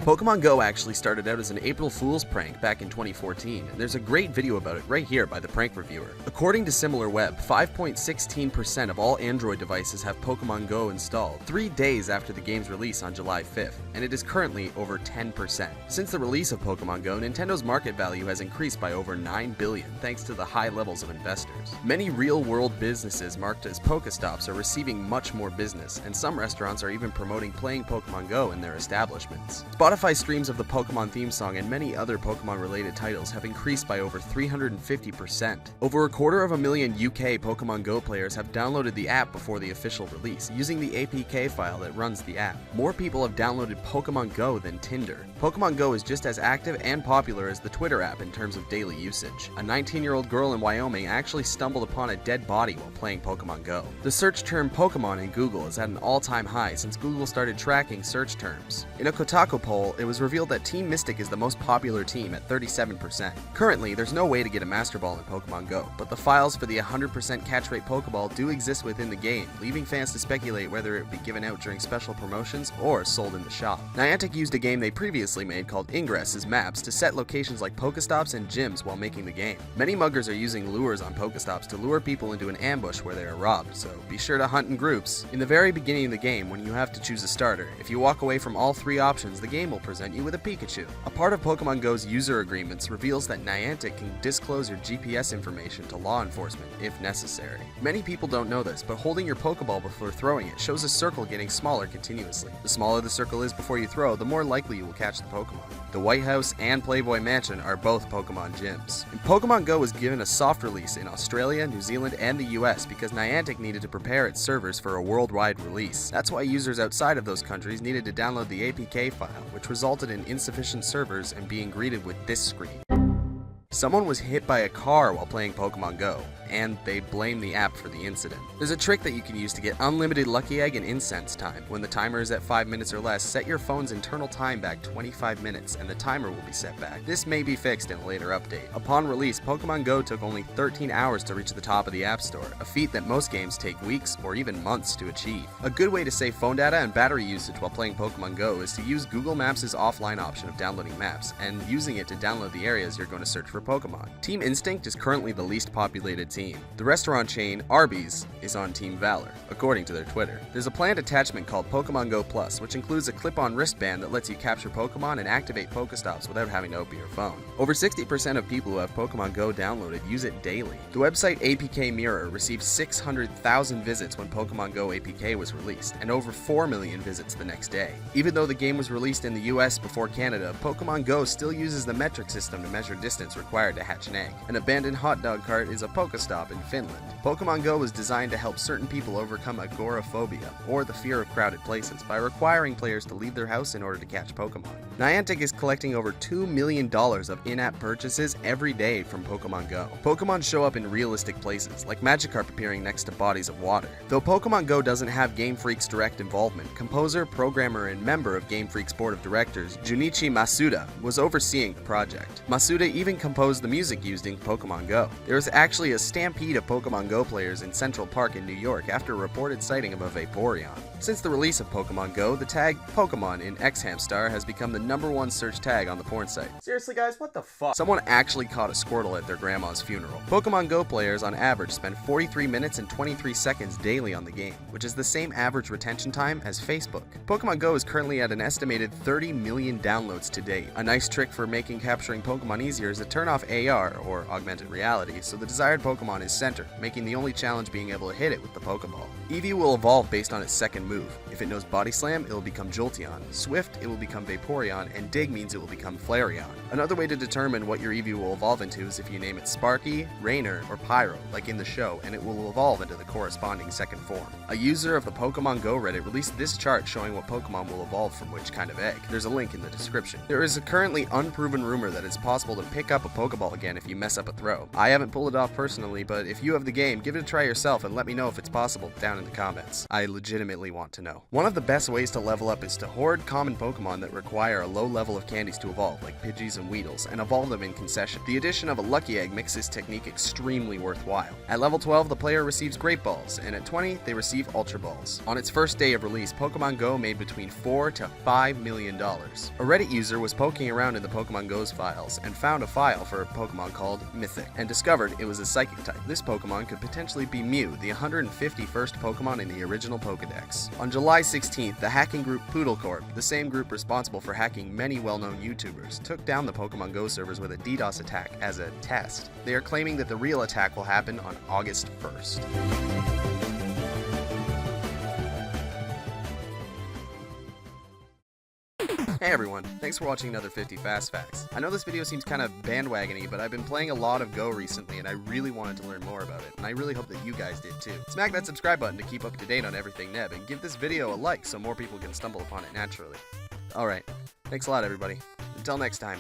Pokemon Go actually started out as an April Fool's prank back in 2014, and there's a great video about it right here by the prank reviewer. According to SimilarWeb, 5.16% of all Android devices have Pokemon Go installed 3 days after the game's release on July 5th, and it is currently over 10%. Since the release of Pokemon Go, Nintendo's market value has increased by over $9 billion thanks to the high levels of investors. Many real-world businesses marked as Pokestops are receiving much more business, and some restaurants are even promoting playing Pokemon Go in their establishments. Spotify streams of the Pokemon theme song and many other Pokemon-related titles have increased by over 350%. Over 250,000 UK Pokemon Go players have downloaded the app before the official release, using the APK file that runs the app. More people have downloaded Pokemon Go than Tinder. Pokemon Go is just as active and popular as the Twitter app in terms of daily usage. A 19-year-old girl in Wyoming actually stumbled upon a dead body while playing Pokemon Go. The search term Pokemon in Google is at an all-time high since Google started tracking search terms. In a Kotaku poll, it was revealed that Team Mystic is the most popular team at 37%. Currently, there's no way to get a Master Ball in Pokemon Go, but the files for the 100% catch rate Pokeball do exist within the game, leaving fans to speculate whether it would be given out during special promotions or sold in the shop. Niantic used a game they previously made called Ingress as maps to set locations like Pokestops and gyms while making the game. Many muggers are using lures on Pokestops to lure people into an ambush where they are robbed, so be sure to hunt in groups. In the very beginning of the game, when you have to choose a starter, if you walk away from all 3 options, the game will present you with a Pikachu. A part of Pokemon Go's user agreements reveals that Niantic can disclose your GPS information to law enforcement if necessary. Many people don't know this, but holding your Pokeball before throwing it shows a circle getting smaller continuously. The smaller the circle is before you throw, the more likely you will catch the Pokemon. The White House and Playboy Mansion are both Pokemon gyms. And Pokemon Go was given a soft release in Australia, New Zealand, and the US because Niantic needed to prepare its servers for a worldwide release. That's why users outside of those countries needed to download the APK file, which resulted in insufficient servers and being greeted with this screen. Someone was hit by a car while playing Pokemon Go, and they blame the app for the incident. There's a trick that you can use to get unlimited Lucky Egg and incense time. When the timer is at 5 minutes or less, set your phone's internal time back 25 minutes and the timer will be set back. This may be fixed in a later update. Upon release, Pokemon Go took only 13 hours to reach the top of the App Store, a feat that most games take weeks or even months to achieve. A good way to save phone data and battery usage while playing Pokemon Go is to use Google Maps' offline option of downloading maps and using it to download the areas you're going to search for Pokemon. Team Instinct is currently the least populated team. The restaurant chain Arby's is on Team Valor, according to their Twitter. There's a planned attachment called Pokemon Go Plus, which includes a clip-on wristband that lets you capture Pokemon and activate Pokestops without having to open your phone. Over 60% of people who have Pokemon Go downloaded use it daily. The website APK Mirror received 600,000 visits when Pokemon Go APK was released, and over 4 million visits the next day. Even though the game was released in the US before Canada, Pokemon Go still uses the metric system to measure distance required to hatch an egg. An abandoned hot dog cart is a Pokestop in Finland. Pokemon Go was designed to help certain people overcome agoraphobia, or the fear of crowded places, by requiring players to leave their house in order to catch Pokemon. Niantic is collecting over $2 million of in-app purchases every day from Pokemon Go. Pokemon show up in realistic places, like Magikarp appearing next to bodies of water. Though Pokemon Go doesn't have Game Freak's direct involvement, composer, programmer, and member of Game Freak's board of directors, Junichi Masuda, was overseeing the project. Masuda even composed the music used in Pokemon Go. There was actually a stampede of Pokemon Go players in Central Park in New York after a reported sighting of a Vaporeon. Since the release of Pokemon Go, the tag Pokemon in X-Hamstar has become the #1 search tag on the porn site. Seriously guys, what the fuck? Someone actually caught a Squirtle at their grandma's funeral. Pokemon Go players on average spend 43 minutes and 23 seconds daily on the game, which is the same average retention time as Facebook. Pokemon Go is currently at an estimated 30 million downloads to date. A nice trick for making capturing Pokemon easier is to turn off AR, or augmented reality, so the desired Pokemon is centered, making the only challenge being able to hit it with the Pokeball. Eevee will evolve based on its second move. If it knows Body Slam, it will become Jolteon. Swift, it will become Vaporeon, and Dig means it will become Flareon. Another way to determine what your Eevee will evolve into is if you name it Sparky, Rainer, or Pyro, like in the show, and it will evolve into the corresponding second form. A user of the Pokemon Go Reddit released this chart showing what Pokemon will evolve from which kind of egg. There's a link in the description. There is a currently unproven rumor that it's possible to pick up a Pokeball again if you mess up a throw. I haven't pulled it off personally, but if you have the game, give it a try yourself and let me know if it's possible down in the comments. I legitimately want to know. One of the best ways to level up is to hoard common Pokemon that require a low level of candies to evolve, like Pidgeys and Weedles, and evolve them in concession. The addition of a Lucky Egg makes this technique extremely worthwhile. At level 12, the player receives Great Balls, and at 20, they receive Ultra Balls. On its first day of release, Pokemon Go made between $4 to $5 million. A Reddit user was poking around in the Pokemon Go's files and found a file for a Pokemon called Mythic, and discovered it was a Psychic type. This Pokemon could potentially be Mew, the 151st Pokemon in the original Pokedex. On July 16th, the hacking group Poodle Corp, the same group responsible for hacking many well-known YouTubers, took down the Pokemon Go servers with a DDoS attack as a test. They are claiming that the real attack will happen on August 1st. Hey everyone, thanks for watching another 50 Fast Facts. I know this video seems kind of bandwagony, but I've been playing a lot of Go recently and I really wanted to learn more about it, and I really hope that you guys did too. Smack that subscribe button to keep up to date on everything Neb, and give this video a like so more people can stumble upon it naturally. Alright, thanks a lot everybody. Until next time.